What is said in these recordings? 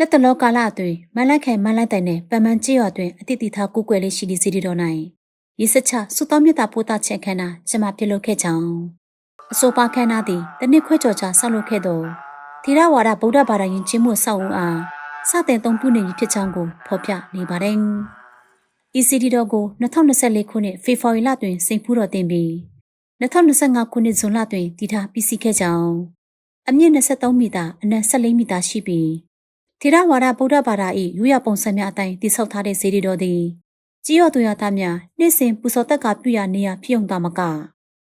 လက်တလောကာလအတွင်းမလိုက်ခိုင်မလိုက်တိုင်နဲ့ပန်ပန်းကြေးရွာတွင်အတိအထားကူးကွယ်လေးရှိသည့်စီဒီတော်၌ရေစချစုတောင်းမြတ်တာပို့တာချက်ခန်းနာကျမပြုလုပ်ခဲ့ကြောင်းအဆိုပါခန်းနာသည်တနစ်ခွဲကျော်ကြာဆောက်လုပ်ခဲ့သောသီရဝါဒဗုဒ္ဓဘာသာယဉ်ကျေးမှုဆောက်ဦးအားစတင်သုံးပြုနေပြီဖြစ်ကြောင်းကိုဖော်ပြနေပါတယ်။ ECD တော်ကို2024ခုနှစ်ဖေဖော်ဝါရီလတွင်စိန်ဖူးတော်တင်ပြီး2025ခုနှစ်ဇွန်လတွင်တည်ထားပြီးစီးခဲ့ကြောင်းအမြင့်23မီတာအနက်14မီတာရှိပြီးထေရဝါဒဗုဒ္ဓဘာသာ၏ရိုးရာပုံစံများအတိုင်းတည်ဆောက်ထားတဲ့စေတီတော်သည်ကြီးရော်သူရသားများနေ့စဉ်ပူဇော်တက်ကပြုရနေရဖြစ်ုံသာမက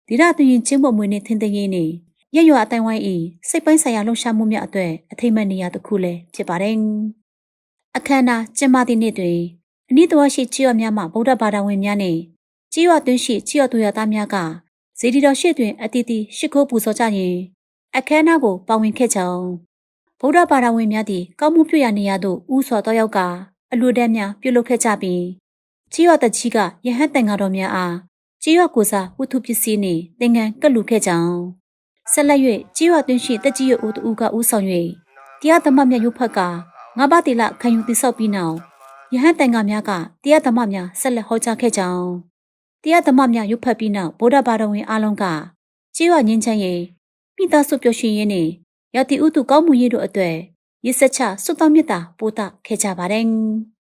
ဒီရသွင်ချင်းမွမွေနှင့်ထင်သိရေးနှင့်ရရွာအတိုင်းဝိုင်း၏စိတ်ပိုင်းဆိုင်ရာလှုပ်ရှားမှုများအတွက်အထိမ့်မဲ့နေရာတစ်ခုလည်းဖြစ်ပါတယ်။အခမ်းအနားကျင်းပသည့်နေ့တွင်အနိတော်ရှိကြီးရော်များမှဗုဒ္ဓဘာသာဝင်များနှင့်ကြီးရော်သွင်းရှိကြီးရော်သူရသားများကစေတီတော်ရှိတွင်အတီးတီရှိခိုးပူဇော်ကြရင်အခမ်းအနားကိုပါဝင်ခဲ့ကြောင်းဗုဒ္ဓဘာသာဝင်များသည်ကောင်းမှုပြုရနေရသို့ဥစွာတော်ရောက်ကအလှူဒန်းများပြုလုပ်ခဲ့ကြပြီးကြီးရွာတကြီးကယဟန်တန်ဃာတော်များအားကြီးရွာကိုစားဝတ္ထုပစ္စည်းနှင့်သင်္ကန်းကပ်လှူခဲ့ကြောင်းဆက်လက်၍ကြီးရွာတွင်ရှိတက်ကြီးရွဦးတူကဦးဆောင်၍တရားဓမ္မများရုပ်ဖက်ကငါးပါးတိလခံယူတိဆောက်ပြီးနောက်ယဟန်တန်ဃာများကတရားဓမ္မများဆက်လက်ဟောကြားခဲ့ကြောင်းတရားဓမ္မများရုပ်ဖက်ပြီးနောက်ဗုဒ္ဓဘာသာဝင်အားလုံးကကြီးရွာငင်းချမ်းရေးမိသားစုပျော်ရွှင်ရေးနှင့်ရတိဥတုကောင်းမှုရေးတို့အတွက်ရစ်စချစွတ်တောင်းမြတ်တာပို့တာခဲ့ကြပါတယ်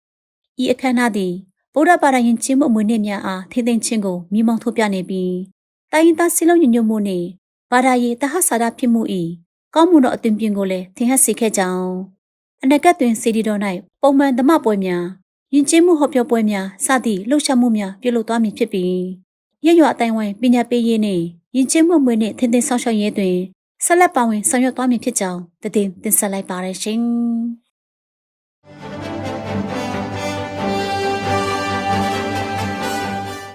။ဤအခမ်းအနားသည်ဗုဒ္ဓဘာသာယဉ်ကျေးမှုအမွေအနှစ်များအားထိသိမ်းခြင်းကိုမိမောင်းထုတ်ပြနေပြီးတိုင်းရင်းသားစည်းလုံးညီညွတ်မှုနှင့်ဘာသာရေးတဟဆာဒဖြစ်မှု၏ကောင်းမှုသောအသွင်ပြင်ကိုလည်းထင်ဟပ်စေခဲ့ကြောင်းအနာဂတ်တွင်စေတီတော်၌ပုံမှန်ဓမ္မပွဲများယဉ်ကျေးမှုဟောပြောပွဲများစသည့်လှုပ်ရှားမှုများပြုလုပ်သွားမည်ဖြစ်ပြီးရရွာအတိုင်းဝိုင်းပညာပေးရေးနှင့်ယဉ်ကျေးမှုအမွေအနှစ်ထင်သိမ်းဆောင်ရှောက်ရေးတွင်ဆက်လက်ပါဝင်ဆောင်ရွက်သွားမည်ဖြစ်ကြောင်းတင်ဆက်လိုက်ပါရရှင်။